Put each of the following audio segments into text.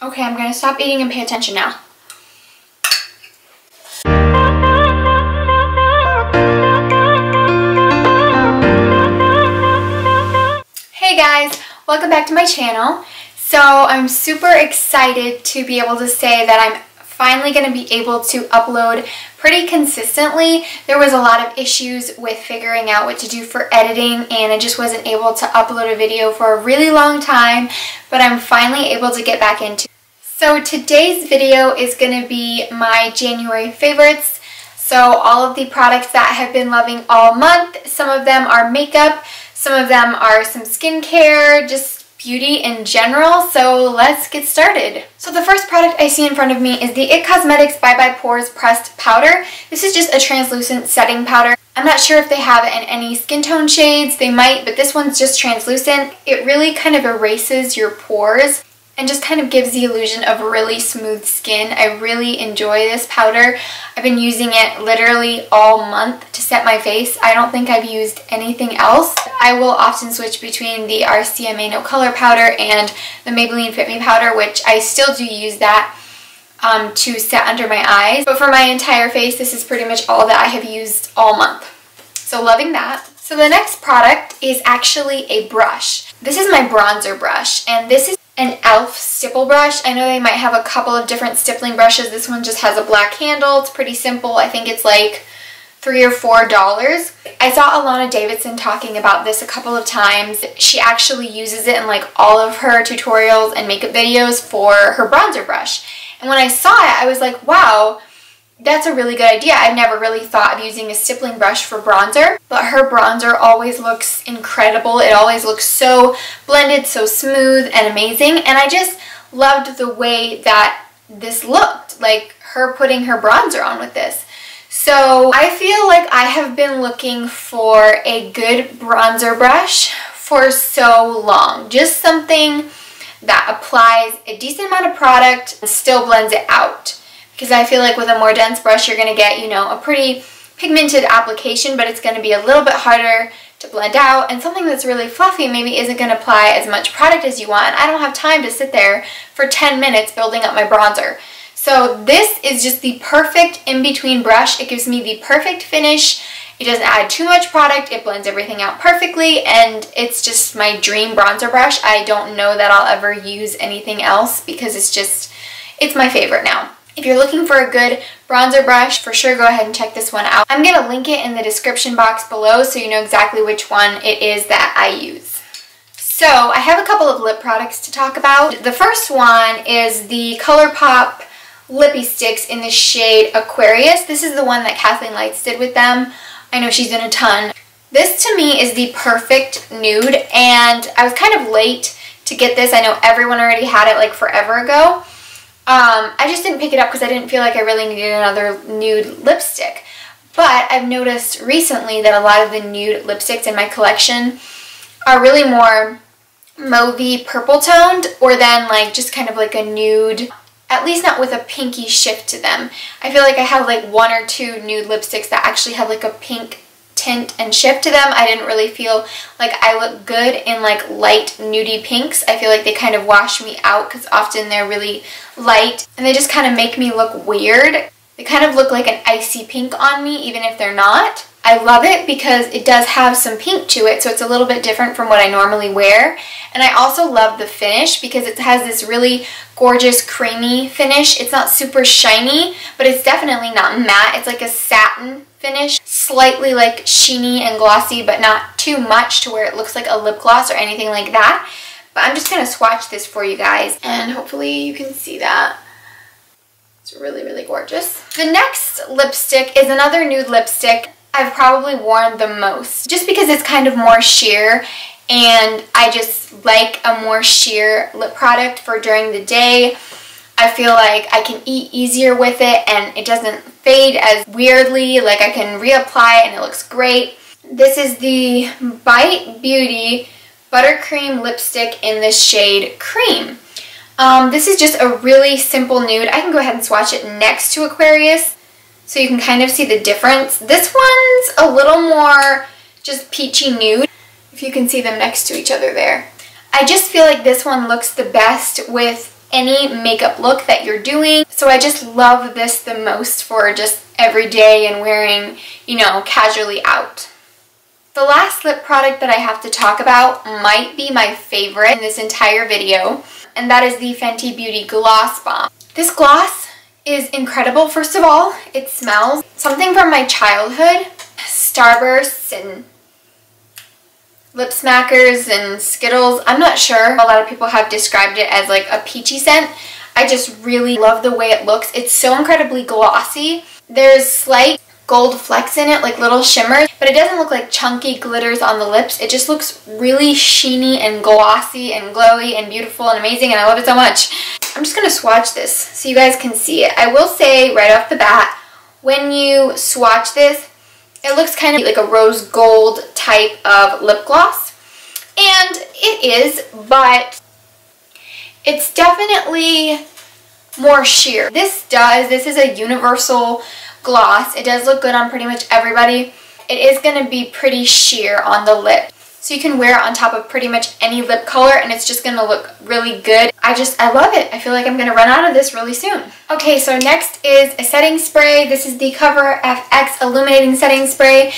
Okay, I'm gonna stop eating and pay attention now. Hey guys, welcome back to my channel. So I'm super excited to be able to say that I'm finally going to be able to upload pretty consistently. There was a lot of issues with figuring out what to do for editing, and I just wasn't able to upload a video for a really long time, but I'm finally able to get back into it. So today's video is going to be my January favorites. So all of the products that I have been loving all month. Some of them are makeup, some of them are some skincare, just beauty in general, so let's get started. So the first product I see in front of me is the IT Cosmetics Bye Bye Pores Pressed Powder. This is just a translucent setting powder. I'm not sure if they have it in any skin tone shades. They might, but this one's just translucent. It really kind of erases your pores and just kind of gives the illusion of really smooth skin. I really enjoy this powder. I've been using it literally all month to set my face. I don't think I've used anything else. I will often switch between the RCMA No Color powder and the Maybelline Fit Me powder, which I still do use that to set under my eyes. But for my entire face, this is pretty much all that I have used all month. So loving that. So the next product is actually a brush. This is my bronzer brush, and this is an e.l.f. stipple brush. I know they might have a couple of different stippling brushes. This one just has a black handle. It's pretty simple. I think it's like $3 or $4. I saw Alana Davidson talking about this a couple of times. She actually uses it in like all of her tutorials and makeup videos for her bronzer brush. And when I saw it, I was like, wow, that's a really good idea. I've never really thought of using a stippling brush for bronzer, but her bronzer always looks incredible. It always looks so blended, so smooth and amazing, and I just loved the way that this looked, like her putting her bronzer on with this. So I feel like I have been looking for a good bronzer brush for so long. Just something that applies a decent amount of product and still blends it out. Because I feel like with a more dense brush, you're going to get, you know, a pretty pigmented application, but it's going to be a little bit harder to blend out. And something that's really fluffy maybe isn't going to apply as much product as you want. And I don't have time to sit there for 10 minutes building up my bronzer. So this is just the perfect in-between brush. It gives me the perfect finish. It doesn't add too much product. It blends everything out perfectly. And it's just my dream bronzer brush. I don't know that I'll ever use anything else because it's my favorite now. If you're looking for a good bronzer brush, for sure go ahead and check this one out. I'm going to link it in the description box below so you know exactly which one it is that I use. So I have a couple of lip products to talk about. The first one is the ColourPop Lippie Sticks in the shade Aquarious. This is the one that Kathleen Lights did with them. I know she's done a ton. This to me is the perfect nude, and I was kind of late to get this. I know everyone already had it like forever ago. I just didn't pick it up because I didn't feel like I really needed another nude lipstick. But I've noticed recently that a lot of the nude lipsticks in my collection are really more mauvey purple toned, or then like just kind of like a nude, at least not with a pinky shift to them. I feel like I have like one or two nude lipsticks that actually have like a pink tint and shift to them. I didn't really feel like I look good in like light nudie pinks. I feel like they kind of wash me out because often they're really light and they just kind of make me look weird. They kind of look like an icy pink on me even if they're not. I love it because it does have some pink to it, so it's a little bit different from what I normally wear. And I also love the finish because it has this really gorgeous creamy finish. It's not super shiny, but it's definitely not matte. It's like a satin finish, slightly like sheeny and glossy, but not too much to where it looks like a lip gloss or anything like that. But I'm just going to swatch this for you guys, and hopefully you can see that. It's really, really gorgeous. The next lipstick is another nude lipstick I've probably worn the most, just because it's kind of more sheer, and I just like a more sheer lip product for during the day. I feel like I can eat easier with it and it doesn't fade as weirdly, like I can reapply and it looks great. This is the Bite Beauty Buttercream lipstick in the shade Cream. This is just a really simple nude. I can go ahead and swatch it next to Aquarius so you can kind of see the difference. This one's a little more just peachy nude, if you can see them next to each other there. I just feel like this one looks the best with any makeup look that you're doing. So I just love this the most for just every day and wearing, you know, casually out. The last lip product that I have to talk about might be my favorite in this entire video, and that is the Fenty Beauty Gloss Bomb. This gloss is incredible. First of all, it smells something from my childhood. Starbursts and lip smackers and Skittles. I'm not sure. A lot of people have described it as like a peachy scent. I just really love the way it looks. It's so incredibly glossy. There's slight gold flecks in it, like little shimmers, but it doesn't look like chunky glitters on the lips. It just looks really sheeny and glossy and glowy and beautiful and amazing, and I love it so much. I'm just going to swatch this so you guys can see it. I will say right off the bat, when you swatch this, it looks kind of like a rose gold type of lip gloss, and it is, but it's definitely more sheer. This is a universal gloss. It does look good on pretty much everybody. It is going to be pretty sheer on the lip. So you can wear it on top of pretty much any lip color and it's just going to look really good. I love it. I feel like I'm going to run out of this really soon. Okay, so next is a setting spray. This is the Cover FX Illuminating Setting Spray.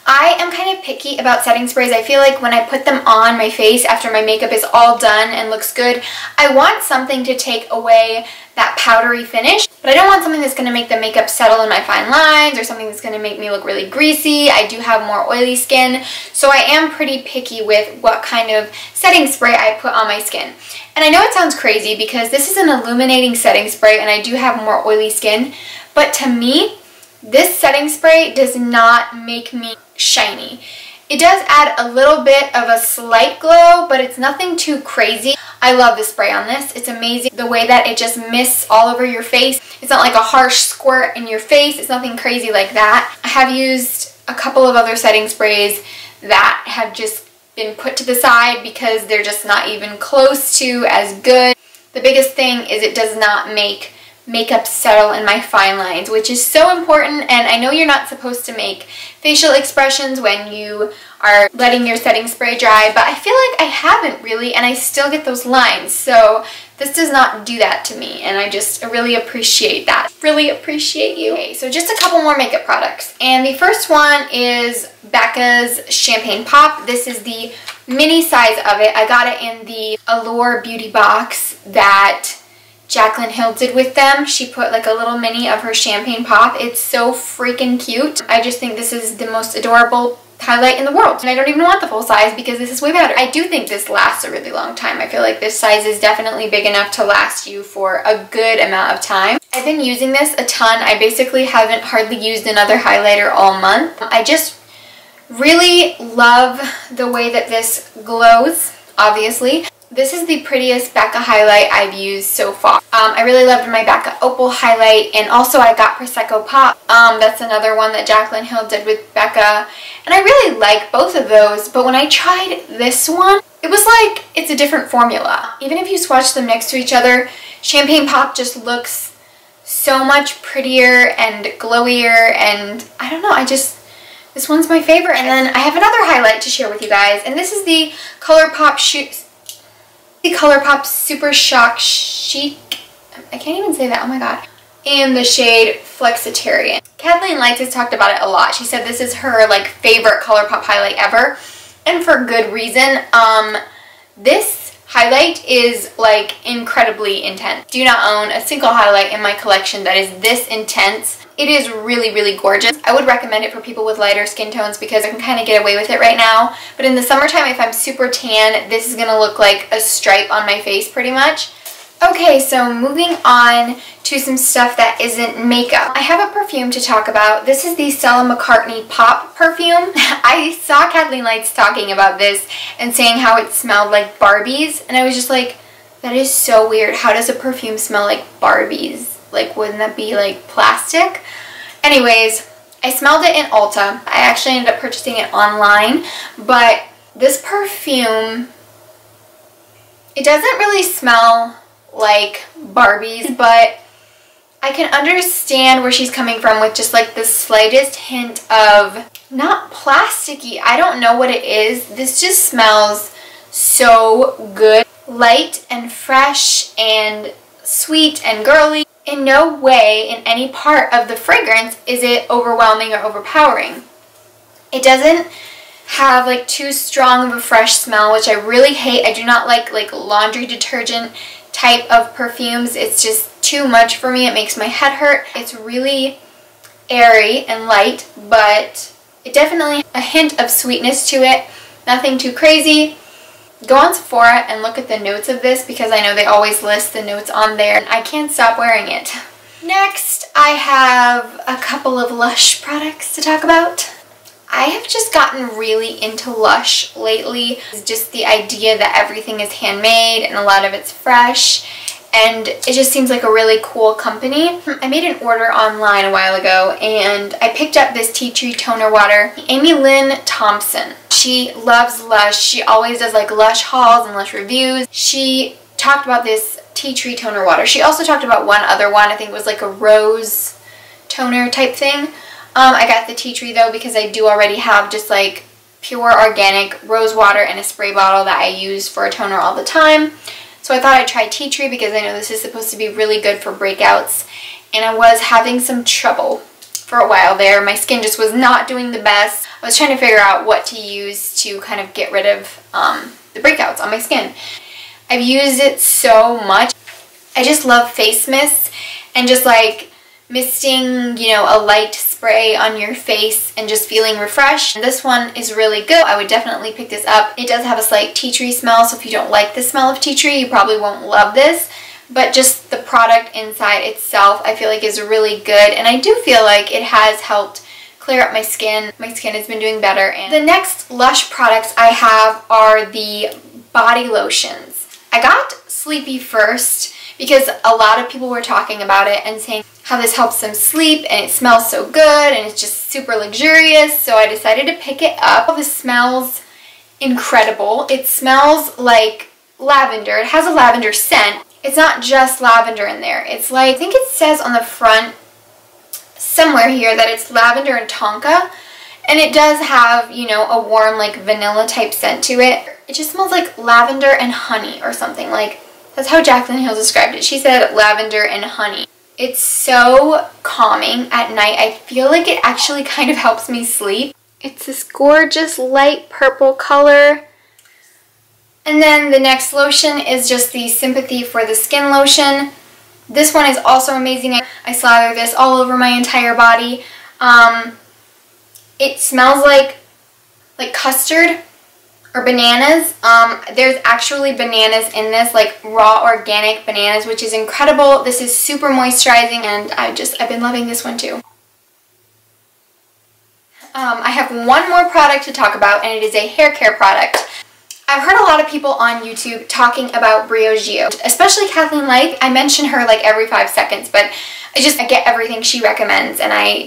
I am kind of picky about setting sprays. I feel like when I put them on my face after my makeup is all done and looks good, I want something to take away that powdery finish, but I don't want something that's going to make the makeup settle in my fine lines or something that's going to make me look really greasy. I do have more oily skin, so I am pretty picky with what kind of setting spray I put on my skin. And I know it sounds crazy because this is an illuminating setting spray and I do have more oily skin, but to me, this setting spray does not make me shiny. It does add a little bit of a slight glow, but it's nothing too crazy. I love the spray on this. It's amazing the way that it just mists all over your face. It's not like a harsh squirt in your face. It's nothing crazy like that. I have used a couple of other setting sprays that have just been put to the side because they're just not even close to as good. The biggest thing is it does not make makeup settle in my fine lines, which is so important. And I know you're not supposed to make facial expressions when you are letting your setting spray dry, but I feel like I haven't really, and I still get those lines. So this does not do that to me, and I really appreciate that. Really appreciate you. Okay, so just a couple more makeup products, and the first one is Becca's Champagne Pop. This is the mini size of it. I got it in the Allure beauty box that Jaclyn Hill did with them. She put like a little mini of her Champagne Pop. It's so freaking cute. I just think this is the most adorable highlight in the world. And I don't even want the full size because this is way better. I do think this lasts a really long time. I feel like this size is definitely big enough to last you for a good amount of time. I've been using this a ton. I basically haven't hardly used another highlighter all month. I just really love the way that this glows, obviously. This is the prettiest Becca highlight I've used so far. I really loved my Becca Opal highlight, and also I got Prosecco Pop. That's another one that Jaclyn Hill did with Becca, and I really like both of those, but when I tried this one, it was like it's a different formula. Even if you swatch them next to each other, Champagne Pop just looks so much prettier and glowier, and I don't know, this one's my favorite. And then I have another highlight to share with you guys, and this is the colourpop Super Shock Chic. I can't even say that, oh my god. In the shade Flexitarian. Kathleen Lights has talked about it a lot. She said this is her like favorite ColourPop highlight ever, and for good reason. This highlight is like incredibly intense. Do not own a single highlight in my collection that is this intense. It is really, really gorgeous. I would recommend it for people with lighter skin tones because I can kind of get away with it right now. But in the summertime, if I'm super tan, this is going to look like a stripe on my face pretty much. Okay, so moving on to some stuff that isn't makeup. I have a perfume to talk about. This is the Stella McCartney Pop perfume. I saw Kathleen Lights talking about this and saying how it smelled like Barbies, and I was just like, that is so weird. How does a perfume smell like Barbies? Like, wouldn't that be like plastic? Anyways, I smelled it in Ulta. I actually ended up purchasing it online, but this perfume, it doesn't really smell like Barbies, but I can understand where she's coming from with just like the slightest hint of, not plasticky, I don't know what it is. This just smells so good. Light and fresh and sweet and girly. In no way in any part of the fragrance is it overwhelming or overpowering. It doesn't have like too strong of a fresh smell, which I really hate. I do not like laundry detergent type of perfumes. It's just too much for me. It makes my head hurt. It's really airy and light, but it definitely has a hint of sweetness to it. Nothing too crazy. Go on Sephora and look at the notes of this because I know they always list the notes on there and I can't stop wearing it. Next, I have a couple of Lush products to talk about. I have just gotten really into Lush lately. It's just the idea that everything is handmade and a lot of it's fresh, and it just seems like a really cool company. I made an order online a while ago and I picked up this tea tree toner water. Amy Lynn Thompson, she loves Lush. She always does like Lush hauls and Lush reviews. She talked about this tea tree toner water. She also talked about one other one. I think it was like a rose toner type thing. I got the tea tree though because I do already have just like pure organic rose water in a spray bottle that I use for a toner all the time. So I thought I'd try tea tree because I know this is supposed to be really good for breakouts, and I was having some trouble for a while there. My skin just was not doing the best. I was trying to figure out what to use to kind of get rid of the breakouts on my skin. I've used it so much. I just love face mists and just like misting, you know, a light spray on your face and just feeling refreshed. This one is really good. I would definitely pick this up. It does have a slight tea tree smell, so if you don't like the smell of tea tree, you probably won't love this. But just the product inside itself, I feel like is really good, and I do feel like it has helped clear up my skin. My skin has been doing better. And the next Lush products I have are the body lotions. I got Sleepy first because a lot of people were talking about it and saying how this helps them sleep and it smells so good and it's just super luxurious, so I decided to pick it up. This smells incredible. It smells like lavender. It has a lavender scent. It's not just lavender in there. It's like, I think it says on the front somewhere here that it's lavender and tonka, and it does have, you know, a warm like vanilla type scent to it. It just smells like lavender and honey or something. Like, that's how Jaclyn Hill described it. She said lavender and honey. It's so calming at night. I feel like it actually kind of helps me sleep. It's this gorgeous light purple color. And then the next lotion is just the Sympathy for the Skin lotion. This one is also amazing. I slather this all over my entire body. It smells like custard or bananas. There's actually bananas in this, like raw organic bananas, which is incredible. This is super moisturizing, and I've been loving this one too. I have one more product to talk about, and it is a hair care product. I've heard a lot of people on YouTube talking about breogeo, especially Kathleen Light. I mention her like every 5 seconds, but I get everything she recommends, and I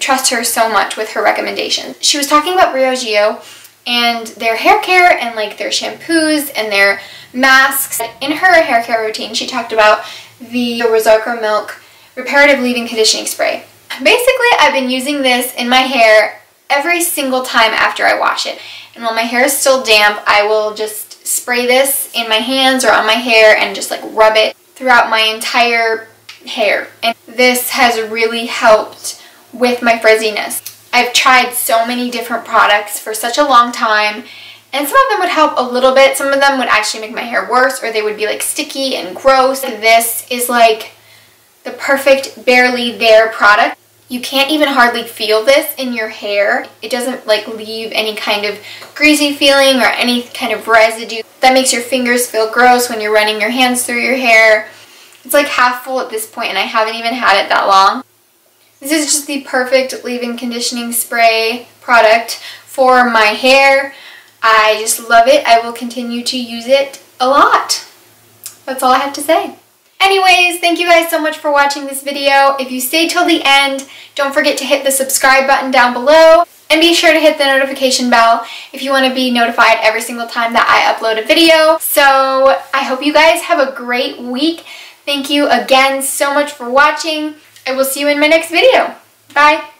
trust her so much with her recommendations. She was talking about breogeo and their hair care and like their shampoos and their masks. In her hair care routine, she talked about the rosearco milk reparative leave-in conditioning spray. Basically, I've been using this in my hair every single time after I wash it. And while my hair is still damp, I will just spray this in my hands or on my hair and just like rub it throughout my entire hair. And this has really helped with my frizziness. I've tried so many different products for such a long time, and some of them would help a little bit. Some of them would actually make my hair worse, or they would be like sticky and gross. This is like the perfect barely there product. You can't even hardly feel this in your hair. It doesn't like leave any kind of greasy feeling or any kind of residue that makes your fingers feel gross when you're running your hands through your hair. It's like half full at this point, and I haven't even had it that long. This is just the perfect leave-in conditioning spray product for my hair. I just love it. I will continue to use it a lot. That's all I have to say. Anyways, thank you guys so much for watching this video. If you stayed till the end, don't forget to hit the subscribe button down below, and be sure to hit the notification bell if you want to be notified every single time that I upload a video. So I hope you guys have a great week. Thank you again so much for watching. I will see you in my next video. Bye.